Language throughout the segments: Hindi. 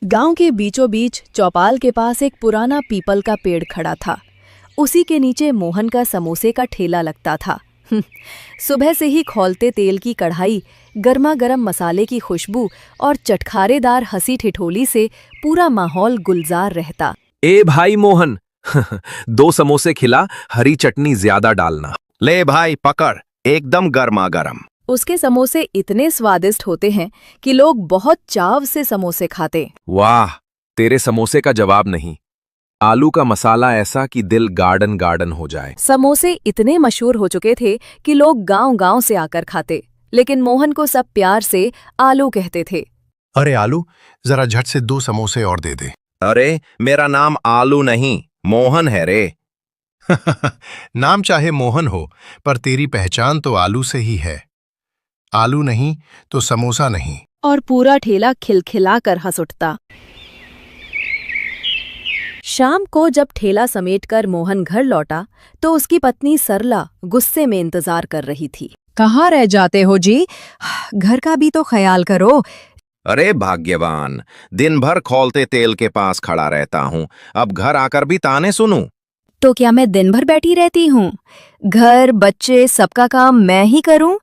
गांव के बीचों बीच चौपाल के पास एक पुराना पीपल का पेड़ खड़ा था। उसी के नीचे मोहन का समोसे का ठेला लगता था। सुबह से ही खौलते तेल की कढ़ाई, गर्मा गर्म मसाले की खुशबू और चटखारेदार हंसी ठिठोली से पूरा माहौल गुलजार रहता। ए भाई मोहन, 2 समोसे खिला, हरी चटनी ज्यादा डालना। ले भाई पकड़, एकदम गर्मा गर्म। उसके समोसे इतने स्वादिष्ट होते हैं कि लोग बहुत चाव से समोसे खाते। वाह, तेरे समोसे का जवाब नहीं। आलू का मसाला ऐसा कि दिल गार्डन गार्डन हो जाए। समोसे इतने मशहूर हो चुके थे कि लोग गांव-गांव से आकर खाते, लेकिन मोहन को सब प्यार से आलू कहते थे। अरे आलू, जरा झट से 2 समोसे और दे दे। अरे मेरा नाम आलू नहीं, मोहन है रे। नाम चाहे मोहन हो, पर तेरी पहचान तो आलू से ही है। आलू नहीं तो समोसा नहीं। और पूरा ठेला खिलखिलाकर हंस उठता। शाम को जब ठेला समेटकर मोहन घर लौटा तो उसकी पत्नी सरला गुस्से में इंतजार कर रही थी। कहाँ रह जाते हो जी? घर का भी तो ख्याल करो। अरे भाग्यवान, दिन भर खौलते तेल के पास खड़ा रहता हूँ, अब घर आकर भी ताने सुनूं। तो क्या मैं दिन भर बैठी रहती हूँ? घर, बच्चे, सबका काम मैं ही करूँ?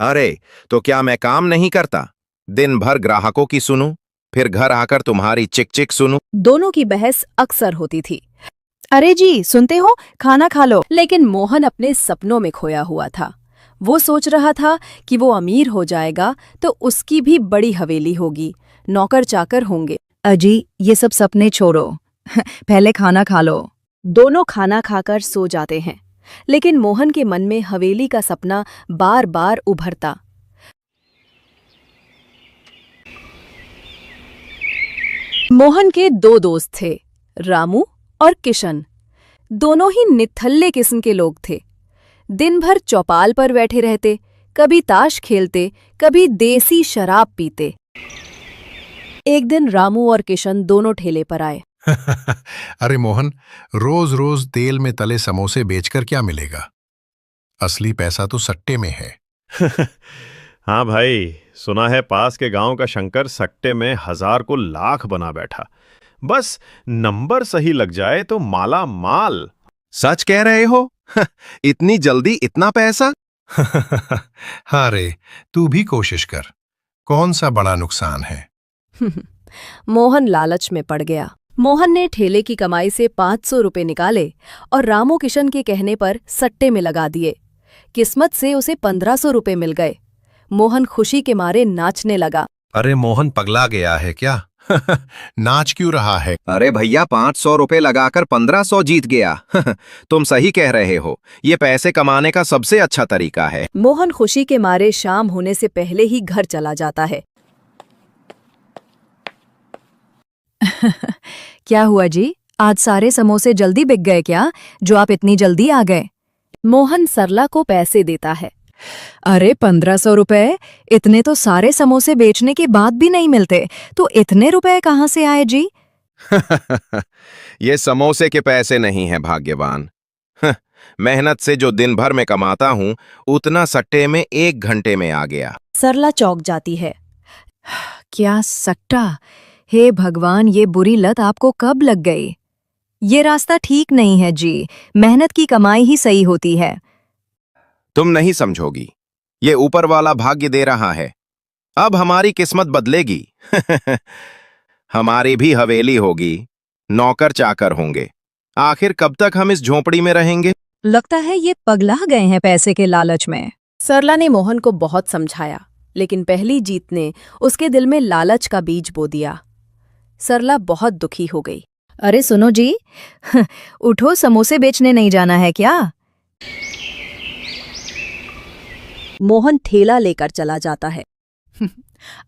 अरे तो क्या मैं काम नहीं करता? दिन भर ग्राहकों की सुनूं, फिर घर आकर तुम्हारी चिक चिक सुनूं। दोनों की बहस अक्सर होती थी। अरे जी, सुनते हो? खाना खा लो। लेकिन मोहन अपने सपनों में खोया हुआ था। वो सोच रहा था कि वो अमीर हो जाएगा तो उसकी भी बड़ी हवेली होगी, नौकर चाकर होंगे। अजी, ये सब सपने छोड़ो। पहले खाना खा लो। दोनों खाना खाकर सो जाते हैं, लेकिन मोहन के मन में हवेली का सपना बार बार उभरता। मोहन के 2 दोस्त थे, रामू और किशन। दोनों ही निठल्ले किस्म के लोग थे। दिन भर चौपाल पर बैठे रहते, कभी ताश खेलते, कभी देसी शराब पीते। एक दिन रामू और किशन दोनों ठेले पर आए। अरे मोहन, रोज रोज तेल में तले समोसे बेचकर क्या मिलेगा? असली पैसा तो सट्टे में है। हाँ भाई, सुना है पास के गांव का शंकर सट्टे में 1000 को लाख बना बैठा। बस नंबर सही लग जाए तो माला माल। सच कह रहे हो? इतनी जल्दी इतना पैसा? हाँ रे, तू भी कोशिश कर। कौन सा बड़ा नुकसान है? मोहन लालच में पड़ गया। मोहन ने ठेले की कमाई से 500 रुपए निकाले और रामू किशन के कहने पर सट्टे में लगा दिए। किस्मत से उसे 1500 रुपए मिल गए। मोहन खुशी के मारे नाचने लगा। अरे मोहन पगला गया है क्या? नाच क्यों रहा है? अरे भैया, 500 रुपए लगाकर 1500 जीत गया। तुम सही कह रहे हो, ये पैसे कमाने का सबसे अच्छा तरीका है। मोहन खुशी के मारे शाम होने से पहले ही घर चला जाता है। क्या हुआ जी? आज सारे समोसे जल्दी बिक गए क्या, जो आप इतनी जल्दी आ गए? मोहन सरला को पैसे देता है। अरे 1500 रुपए? इतने तो सारे समोसे बेचने के बाद भी नहीं मिलते, तो इतने रुपए कहाँ से आए जी? ये समोसे के पैसे नहीं हैं भाग्यवान। मेहनत से जो दिन भर में कमाता हूँ, उतना सट्टे में 1 घंटे में आ गया। सरला चौंक जाती है। क्या सट्टा? हे भगवान, ये बुरी लत आपको कब लग गई? ये रास्ता ठीक नहीं है जी। मेहनत की कमाई ही सही होती है। तुम नहीं समझोगी, ये ऊपर वाला भाग्य दे रहा है। अब हमारी किस्मत बदलेगी। हमारी भी हवेली होगी, नौकर चाकर होंगे। आखिर कब तक हम इस झोपड़ी में रहेंगे? लगता है ये पगला गए हैं पैसे के लालच में। सरला ने मोहन को बहुत समझाया, लेकिन पहली जीत ने उसके दिल में लालच का बीज बो दिया। सरला बहुत दुखी हो गई। अरे सुनो जी, उठो, समोसे बेचने नहीं जाना है क्या? मोहन ठेला लेकर चला जाता है।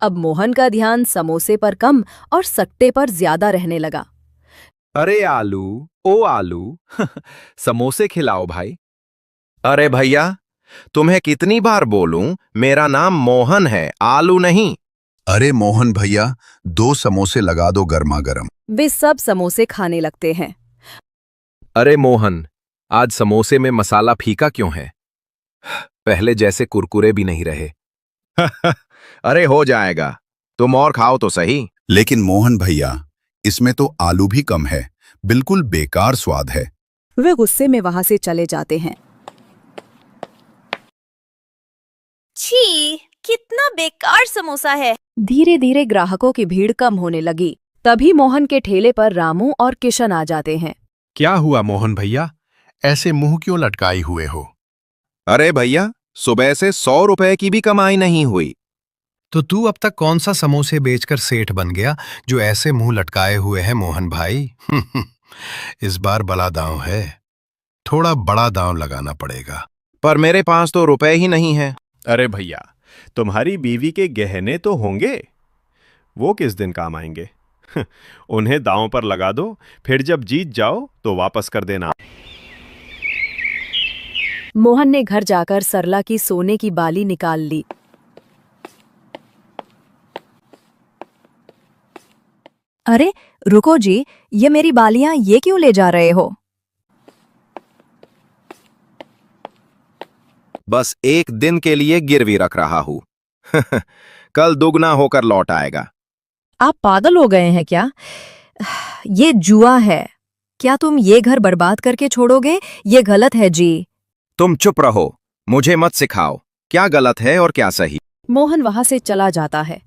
अब मोहन का ध्यान समोसे पर कम और सट्टे पर ज्यादा रहने लगा। अरे आलू, ओ आलू, समोसे खिलाओ भाई। अरे भैया, तुम्हें कितनी बार बोलूं, मेरा नाम मोहन है, आलू नहीं। अरे मोहन भैया, 2 समोसे लगा दो गर्मा गर्म। वे सब समोसे खाने लगते हैं। अरे मोहन, आज समोसे में मसाला फीका क्यों है? पहले जैसे कुरकुरे भी नहीं रहे। अरे हो जाएगा, तुम और खाओ तो सही, लेकिन मोहन भैया, इसमें तो आलू भी कम है, बिल्कुल बेकार स्वाद है। वे गुस्से में वहां से चले जाते हैं। छी, कितना बेकार समोसा है। धीरे धीरे ग्राहकों की भीड़ कम होने लगी। तभी मोहन के ठेले पर रामू और किशन आ जाते हैं। क्या हुआ मोहन भैया, ऐसे मुंह क्यों लटकाए हुए हो? अरे भैया, सुबह से 100 रुपए की भी कमाई नहीं हुई। तो तू अब तक कौन सा समोसे बेचकर सेठ बन गया जो ऐसे मुंह लटकाए हुए है मोहन भाई? इस बार बड़ा दांव है, थोड़ा बड़ा दांव लगाना पड़ेगा। पर मेरे पास तो रुपए ही नहीं है। अरे भैया, तुम्हारी बीवी के गहने तो होंगे, वो किस दिन काम आएंगे? उन्हें दांव पर लगा दो, फिर जब जीत जाओ तो वापस कर देना। मोहन ने घर जाकर सरला की सोने की बाली निकाल ली। अरे रुको जी, ये मेरी बालियां ये क्यों ले जा रहे हो? बस एक दिन के लिए गिरवी रख रहा हूं। कल दुगना होकर लौट आएगा। आप पागल हो गए हैं क्या? ये जुआ है। क्या तुम ये घर बर्बाद करके छोड़ोगे? ये गलत है जी। तुम चुप रहो, मुझे मत सिखाओ क्या गलत है और क्या सही। मोहन वहां से चला जाता है।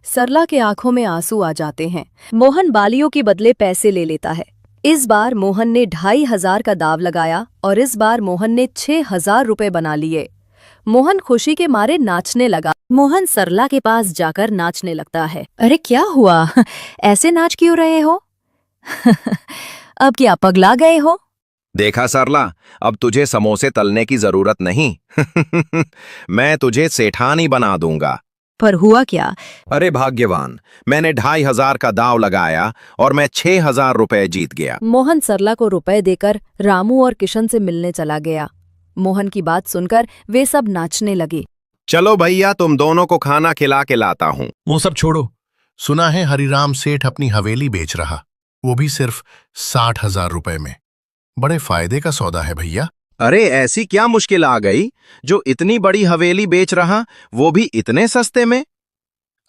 सरला के आंखों में आंसू आ जाते हैं। मोहन बालियों के बदले पैसे ले लेता है। इस बार मोहन ने 2500 का दाव लगाया और इस बार मोहन ने 6000 रुपए बना लिए। मोहन खुशी के मारे नाचने लगा। मोहन सरला के पास जाकर नाचने लगता है। अरे क्या हुआ? ऐसे नाच क्यों रहे हो? अब क्या पगला गए हो? देखा सरला, अब तुझे समोसे तलने की जरूरत नहीं। मैं तुझे सेठानी बना दूंगा। पर हुआ क्या? अरे भाग्यवान, मैंने 2500 का दाव लगाया और मैं 6000 रुपए जीत गया। मोहन सरला को रुपए देकर रामू और किशन से मिलने चला गया। मोहन की बात सुनकर वे सब नाचने लगे। चलो भैया, तुम दोनों को खाना खिला के लाता हूँ। वो सब छोड़ो, सुना है हरिराम सेठ अपनी हवेली बेच रहा, वो भी सिर्फ 60,000 रुपए में। बड़े फायदे का सौदा है भैया। अरे ऐसी क्या मुश्किल आ गई जो इतनी बड़ी हवेली बेच रहा, वो भी इतने सस्ते में?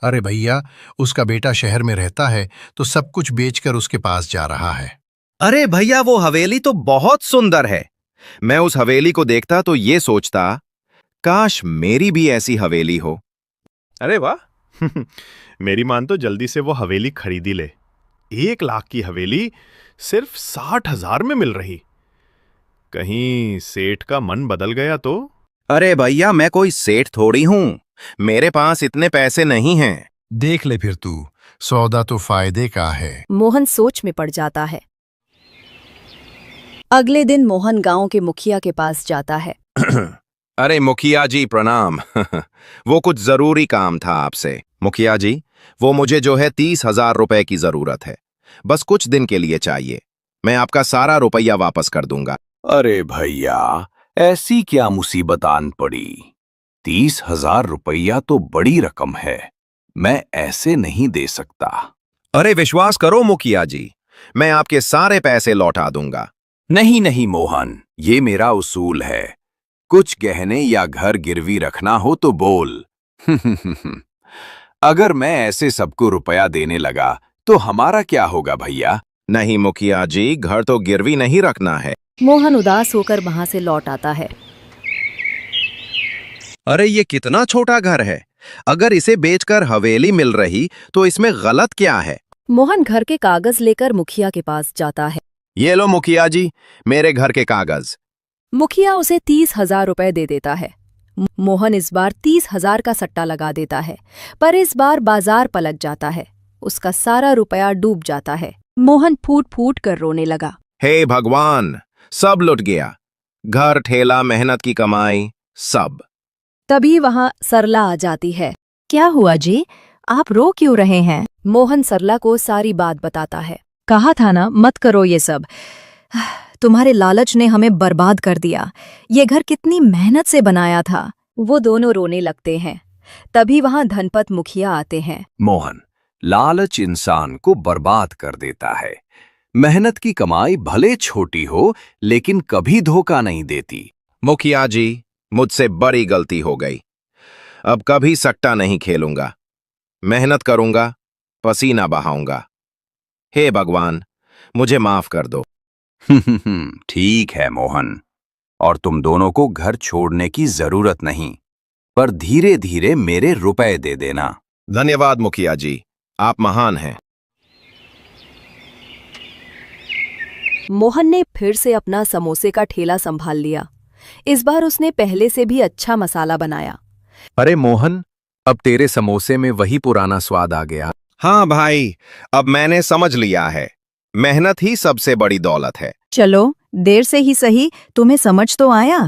अरे भैया, उसका बेटा शहर में रहता है तो सब कुछ बेचकर उसके पास जा रहा है। अरे भैया, वो हवेली तो बहुत सुंदर है। मैं उस हवेली को देखता तो ये सोचता, काश मेरी भी ऐसी हवेली हो। अरे वाह! मेरी मान तो जल्दी से वो हवेली खरीदी ले। 1 लाख की हवेली सिर्फ 60,000 में मिल रही। कहीं सेठ का मन बदल गया तो? अरे भैया, मैं कोई सेठ थोड़ी हूं, मेरे पास इतने पैसे नहीं हैं। देख ले फिर तू, सौदा तो फायदे का है। मोहन सोच में पड़ जाता है। अगले दिन मोहन गांव के मुखिया के पास जाता है। अरे मुखिया जी प्रणाम। वो कुछ जरूरी काम था आपसे। मुखिया जी, वो मुझे जो है 30,000 रुपए की जरूरत है। बस कुछ दिन के लिए चाहिए, मैं आपका सारा रुपया वापस कर दूंगा। अरे भैया, ऐसी क्या मुसीबत आन पड़ी? 30,000 रुपया तो बड़ी रकम है, मैं ऐसे नहीं दे सकता। अरे विश्वास करो मुखिया जी, मैं आपके सारे पैसे लौटा दूंगा। नहीं नहीं मोहन, ये मेरा उसूल है। कुछ गहने या घर गिरवी रखना हो तो बोल। अगर मैं ऐसे सबको रुपया देने लगा तो हमारा क्या होगा भैया? नहीं मुखिया जी, घर तो गिरवी नहीं रखना है। मोहन उदास होकर वहां से लौट आता है। अरे ये कितना छोटा घर है, अगर इसे बेचकर हवेली मिल रही तो इसमें गलत क्या है? मोहन घर के कागज लेकर मुखिया के पास जाता है। ये लो मुखिया जी, मेरे घर के कागज। मुखिया उसे 30,000 रुपए दे देता है। मोहन इस बार 30,000 का सट्टा लगा देता है, पर इस बार बाजार पलट जाता है। उसका सारा रुपया डूब जाता है। मोहन फूट फूट कर रोने लगा। हे भगवान, सब लुट गया, घर, ठेला, मेहनत की कमाई, सब। तभी वहां सरला आ जाती है। क्या हुआ जी, आप रो क्यों रहे हैं? मोहन सरला को सारी बात बताता है। कहा था ना मत करो ये सब। तुम्हारे लालच ने हमें बर्बाद कर दिया। ये घर कितनी मेहनत से बनाया था। वो दोनों रोने लगते हैं। तभी वहां धनपत मुखिया आते हैं। मोहन, लालच इंसान को बर्बाद कर देता है। मेहनत की कमाई भले छोटी हो लेकिन कभी धोखा नहीं देती। मुखिया जी, मुझसे बड़ी गलती हो गई। अब कभी सट्टा नहीं खेलूंगा, मेहनत करूंगा पसीना बहाऊंगा। हे भगवान, मुझे माफ कर दो। ठीक है मोहन, और तुम दोनों को घर छोड़ने की जरूरत नहीं, पर धीरे धीरे मेरे रुपए दे देना। धन्यवाद मुखिया जी, आप महान हैं। मोहन ने फिर से अपना समोसे का ठेला संभाल लिया। इस बार उसने पहले से भी अच्छा मसाला बनाया। अरे मोहन, अब तेरे समोसे में वही पुराना स्वाद आ गया। हाँ भाई, अब मैंने समझ लिया है, मेहनत ही सबसे बड़ी दौलत है। चलो, देर से ही सही, तुम्हें समझ तो आया।